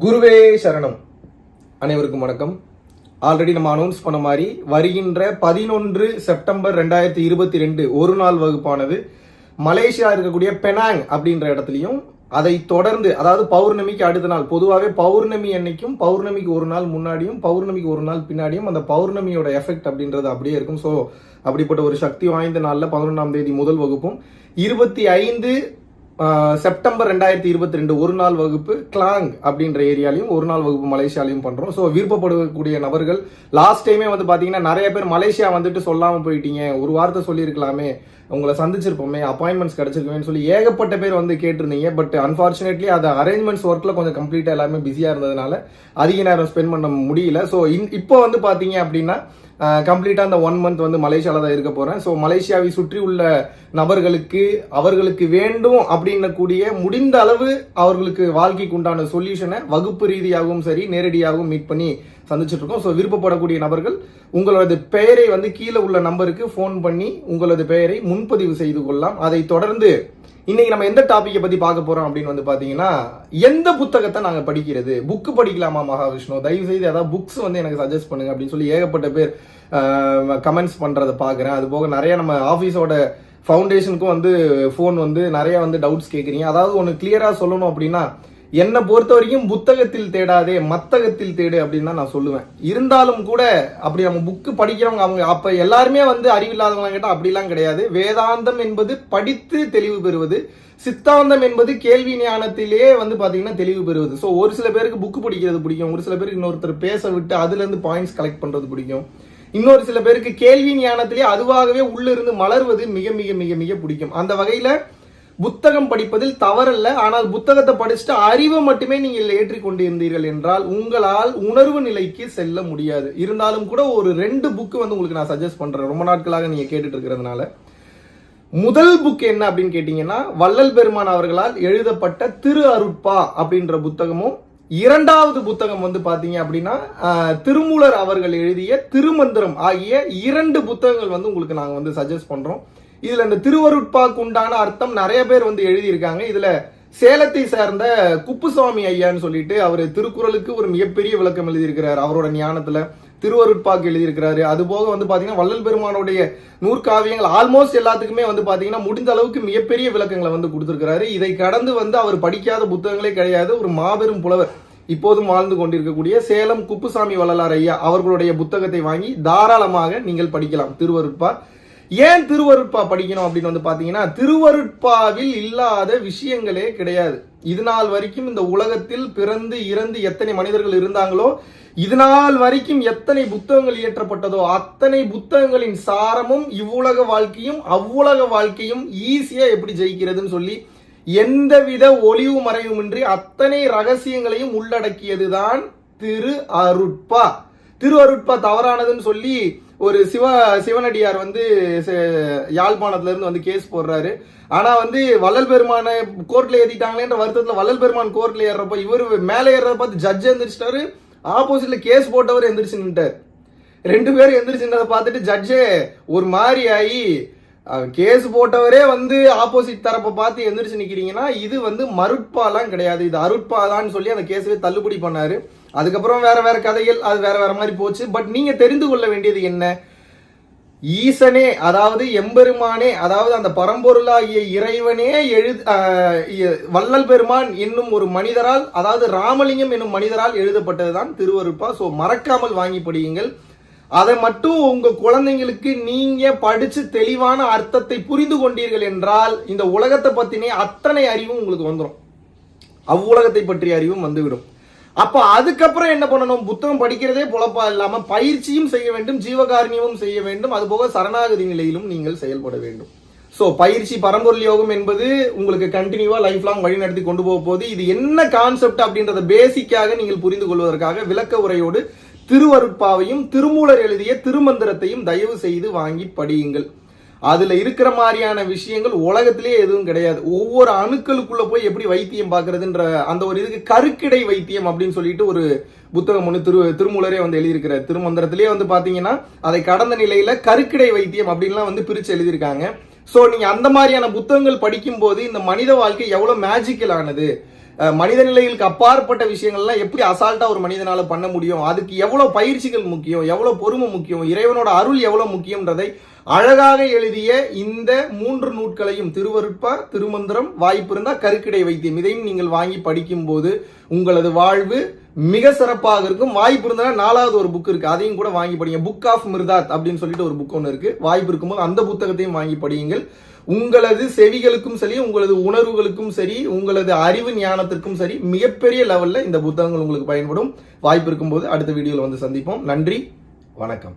குருவே சரணம். அனைவருக்கும் வணக்கம். ஆல்ரெடி நம்ம அனௌன்ஸ் பண்ண மாதிரி வருகின்ற 11 செப்டம்பர் 2022 ஒரு நாள் வகுப்பானது மலேசியா இருக்கக்கூடிய பெனாங் அப்படின்ற இடத்துலையும், அதை தொடர்ந்து அதாவது பௌர்ணமிக்கு அடுத்த நாள், பொதுவாகவே பௌர்ணமி அன்னைக்கும் பௌர்ணமிக்கு ஒரு நாள் முன்னாடியும் பௌர்ணமிக்கு ஒரு நாள் பின்னாடியும் அந்த பௌர்ணமியோட எஃபெக்ட் அப்படின்றது அப்படியே இருக்கும். ஸோ அப்படிப்பட்ட ஒரு சக்தி வாய்ந்த நாளில் 11ஆம் தேதி முதல் வகுப்பும், 25 செப்டம்பர் 2022 ஒரு நாள் வகுப்பு கிளாங் அப்படின்ற ஏரியாலையும் ஒரு நாள் வகுப்பு மலேசியாலையும் பண்றோம். ஸோ விருப்பப்படக்கூடிய நபர்கள், லாஸ்ட் டைமே வந்து பாத்தீங்கன்னா நிறைய பேர் மலேசியா வந்துட்டு சொல்லாம போயிட்டீங்க, ஒரு வார்த்தை சொல்லியிருக்கலாமே, உங்களை சந்திச்சிருப்போமே, அப்பாயின்மெண்ட்ஸ் கிடைச்சிருக்கேன்னு சொல்லி ஏகப்பட்ட பேர் வந்து கேட்டிருந்தீங்க. பட் அன்பார்ச்சுனேட்லி அது அரேஞ்ச்மெண்ட்ஸ் ஒர்க்ல கொஞ்சம் கம்ப்ளீட்டா எல்லாமே பிஸியா இருந்ததுனால அதிக நேரம் ஸ்பெண்ட் பண்ண முடியல. ஸோ இப்போ வந்து பாத்தீங்க அப்படின்னா கம்ப்ளீட்டா அந்த 1 மந்த் வந்து மலேசியால தான் இருக்க போறேன். ஸோ மலேசியாவை சுற்றி உள்ள நபர்களுக்கு அவர்களுக்கு வேண்டும் அப்படின்னு கூடிய முடிந்த அளவு அவர்களுக்கு வாழ்க்கைக்கு உண்டான சொல்யூஷனை வகுப்பு ரீதியாகவும் சரி நேரடியாகவும் மீட் பண்ணி சந்திச்சுட்டு இருக்கோம். ஸோ விருப்பப்படக்கூடிய நபர்கள் உங்களது பெயரை வந்து கீழே உள்ள நம்பருக்கு ஃபோன் பண்ணி உங்களது பெயரை முன்பதிவு செய்து கொள்ளலாம். அதை தொடர்ந்து இன்னைக்கு நம்ம எந்த டாபிக்கை பத்தி பார்க்க போறோம் அப்படின்னு வந்து பாத்தீங்கன்னா, எந்த புத்தகத்தை நாங்க படிக்கிறது, புக்கு படிக்கலாமா மகாவிஷ்ணு, தயவு செய்து ஏதாவது புக்ஸ் வந்து எனக்கு சஜஸ்ட் பண்ணுங்க அப்படின்னு சொல்லி ஏகப்பட்ட பேர் கமெண்ட்ஸ் பண்றதை பாக்குறேன். அது போக நிறைய நம்ம ஆபீஸோட ஃபவுண்டேஷனுக்கும் வந்து ஃபோன் வந்து நிறைய வந்து டவுட்ஸ் கேட்குறீங்க. அதாவது ஒன்று கிளியரா சொல்லணும் அப்படின்னா, என்னை பொறுத்த வரைக்கும் புத்தகத்தில் தேடாதே மத்தகத்தில் தேடு அப்படின்னு தான் நான் சொல்லுவேன். இருந்தாலும் கூட அப்படி நம்ம புக்கு படிக்கிறவங்க அவங்க அப்ப எல்லாருமே வந்து அறிவில்லாதவங்க கேட்டால் அப்படிலாம் கிடையாது. வேதாந்தம் என்பது படித்து தெளிவு பெறுவது, சித்தாந்தம் என்பது கேள்வி ஞானத்திலே வந்து பாத்தீங்கன்னா தெளிவு பெறுவது. ஸோ ஒரு சில பேருக்கு புக்கு படிக்கிறது பிடிக்கும், ஒரு சில பேருக்கு இன்னொருத்தர் பேச விட்டு அதுல இருந்து பாயிண்ட்ஸ் கலெக்ட் பண்றது பிடிக்கும், இன்னொரு சில பேருக்கு கேள்வி ஞானத்திலே அதுவாகவே உள்ள இருந்து மலர்வது மிக மிக மிக மிக பிடிக்கும். அந்த வகையில புத்தகம் படிப்பதில் தவறல்ல. ஆனால் புத்தகத்தை படிச்சுட்டு அறிவை மட்டுமே நீங்கள் ஏற்றிக்கொண்டு இருந்தீர்கள் என்றால் உங்களால் உணர்வு நிலைக்கு செல்ல முடியாது. இருந்தாலும் கூட ஒரு 2 புக்கு வந்து உங்களுக்கு நான் சஜஸ்ட் பண்றேன், ரொம்ப நாட்களாக நீங்க கேட்டுட்டு இருக்கிறதுனால. முதல் புக் என்ன அப்படின்னு கேட்டீங்கன்னா, வள்ளல் பெருமான் அவர்களால் எழுதப்பட்ட திரு அருட்பா அப்படின்ற புத்தகமும், 2வது புத்தகம் வந்து பாத்தீங்க அப்படின்னா திருமூலர் அவர்கள் எழுதிய திருமந்திரம் ஆகிய 2 புத்தகங்கள் வந்து உங்களுக்கு நாங்க வந்து சஜஸ்ட் பண்றோம். இதுல இந்த திருவருட்பாக்கு உண்டான அர்த்தம் நிறைய பேர் வந்து எழுதியிருக்காங்க. இதுல சேலத்தை சேர்ந்த குப்புசுவாமி ஐயான்னு சொல்லிட்டு அவர் திருக்குறளுக்கு ஒரு மிகப்பெரிய விளக்கம் எழுதியிருக்கிறார். அவரோட ஞானத்துல திருவருட்பாக்கு எழுதியிருக்கிறாரு. அது போக வந்து பாத்தீங்கன்னா வள்ளல் பெருமானுடைய நூற்காவியங்கள் ஆல்மோஸ்ட் எல்லாத்துக்குமே வந்து பாத்தீங்கன்னா முடிந்த அளவுக்கு மிகப்பெரிய விளக்கங்களை வந்து கொடுத்திருக்கிறாரு. இதை கடந்து வந்து அவர் படிக்காத புத்தகங்களே கிடையாது. ஒரு மாபெரும் புலவர், இப்போதும் வாழ்ந்து கொண்டிருக்கக்கூடிய சேலம் குப்புசாமி வள்ளலார் ஐயா அவர்களுடைய புத்தகத்தை வாங்கி தாராளமாக நீங்கள் படிக்கலாம். திருவருட்பா. ஏன் திருவருட்பா படிக்கணும் அப்படின்னு வந்து பாத்தீங்கன்னா, திருவருட்பாவில் இல்லாத விஷயங்களே கிடையாது. இது நாள் வரைக்கும் இந்த உலகத்தில் பிறந்து இறந்து எத்தனை மனிதர்கள் இருந்தாங்களோ, இது நாள் வரைக்கும் எத்தனை புத்தகங்கள் இயற்றப்பட்டதோ அத்தனை புத்தகங்களின் சாரமும் இவ்வுலக வாழ்க்கையும் அவ்வுலக வாழ்க்கையும் ஈஸியா எப்படி ஜெயிக்கிறதுன்னு சொல்லி எந்தவித ஒளிவு மறைவுமின்றி அத்தனை ரகசியங்களையும் உள்ளடக்கியதுதான் திரு அருட்பா. திரு அருட்பா தவறானதுன்னு சொல்லி ஒரு சிவனடியார் வந்து யாழ்ப்பாணத்துல இருந்து வந்து கேஸ் போடுறாரு. ஆனா வந்து வள்ளல் பெருமான கோர்ட்ல ஏத்திட்டாங்களேன்ற வருத்தத்துல வள்ளல் பெருமான் கோர்ட்ல ஏறப்ப இவரு மேலே ஏறத பார்த்து ஜட்ஜ் எந்திரிச்சிட்டாரு, ஆப்போசிட்ல கேஸ் போட்டவர் எந்திரிச்சு நின்ட்டார். 2 பேரும் எந்திரிச்சுன்றதை பார்த்துட்டு ஜட்ஜே ஒரு மாதிரி ஆகி, கேஸ் போட்டவரே வந்து ஆப்போசிட் தரப்பை பார்த்து எந்திரிச்சு நிக்கிறீங்கன்னா இது வந்து மருட்பாலாம் கிடையாது, இது அருட்பாதான்னு சொல்லி அந்த கேஸவே தள்ளுபடி பண்ணாரு. அதுக்கப்புறம் வேற வேற கதைகள், அது வேற வேற மாதிரி போச்சு. பட் நீங்க தெரிந்து கொள்ள வேண்டியது என்ன, ஈசனே அதாவது எம்பெருமானே அதாவது அந்த பரம்பொருளாகிய இறைவனே வள்ளல் பெருமான் என்னும் ஒரு மனிதரால், அதாவது ராமலிங்கம் என்னும் மனிதரால் எழுதப்பட்டதுதான் திருவருட்பா. ஸோ மறக்காமல் வாங்கி படியுங்கள். அதை மட்டும் உங்க குழந்தைங்களுக்கு நீங்க படிச்சு தெளிவான அர்த்தத்தை புரிந்து கொண்டீர்கள் என்றால் இந்த உலகத்தை பத்தினே அத்தனை அறிவும் உங்களுக்கு வந்துடும், அவ்வுலகத்தை பற்றிய அறிவும் வந்துவிடும். அப்ப அதுக்கப்புறம் என்ன பண்ணணும், புத்தகம் படிக்கிறதே பொழப்பா இல்லாம பயிற்சியும் செய்ய வேண்டும், ஜீவகாரணியமும் செய்ய வேண்டும், அதுபோக சரணாகதி நிலையிலும் நீங்கள் செயல்பட வேண்டும். சோ பயிற்சி பரம்பொருள் யோகம் என்பது உங்களுக்கு கண்டினியூவா லைஃப் லாங் வழி நடத்தி கொண்டு போக போகுது. இது என்ன கான்செப்ட் அப்படின்றத பேசிக்காக நீங்கள் புரிந்து கொள்வதற்காக விளக்க உரையோடு திருவருட்பாவையும் திருமூலர் எழுதிய திருமந்திரத்தையும் தயவு செய்து வாங்கி படியுங்கள். அதுல இருக்கிற மாதிரியான விஷயங்கள் உலகத்திலே எதுவும் கிடையாது. ஒவ்வொரு அணுக்களுக்குள்ள போய் எப்படி வைத்தியம் பாக்குறதுன்ற அந்த ஒரு இதுக்கு கருக்கிடை வைத்தியம் அப்படின்னு சொல்லிட்டு ஒரு புத்தகம் ஒன்று திருமூலரே வந்து எழுதியிருக்கிறார். திருமந்திரத்திலேயே வந்து பாத்தீங்கன்னா அதை கடந்த நிலையில கருக்கிடை வைத்தியம் அப்படின்லாம் வந்து பிரிச்சு எழுதியிருக்காங்க. சோ நீங்க அந்த மாதிரியான புத்தகங்கள் படிக்கும் போது இந்த மனித வாழ்க்கை எவ்வளவு மேஜிக்கல் ஆனது, மனித நிலைகளுக்கு அப்பாற்பட்ட விஷயங்கள்லாம் எப்படி அசால்ட்டா ஒரு மனிதனால பண்ண முடியும், அதுக்கு எவ்வளவு பயிற்சிகள் முக்கியம், எவ்வளவு பொறுமை முக்கியம், இறைவனோட அருள் எவ்வளவு முக்கியம்ன்றதை அழகாக எழுதிய இந்த 3 நூட்களையும் திருவருட்பா, திருமந்திரம், வாய்ப்பு இருந்தா கருக்கிடை வைத்தியம், இதையும் நீங்கள் வாங்கி படிக்கும் போது உங்களது வாழ்வு மிக சிறப்பாக இருக்கும். வாய்ப்பு இருந்தா 4வது ஒரு புக் இருக்கு, அதையும் கூட வாங்கி படிங்க. புக் ஆஃப் மிர்தாத் அப்படின்னு சொல்லிட்டு ஒரு புக் ஒன்று இருக்கு. வாய்ப்பு இருக்கும்போது அந்த புத்தகத்தையும் வாங்கி படியுங்கள். உங்களது செவிகளுக்கும் சரி, உங்களது உணர்வுகளுக்கும் சரி, உங்களது அறிவு ஞானத்திற்கும் சரி மிகப்பெரிய லெவல்ல இந்த புத்தகங்கள் உங்களுக்கு பயன்படும். வாய்ப்பு இருக்கும்போது அடுத்த வீடியோல வந்து சந்திப்போம். நன்றி, வணக்கம்.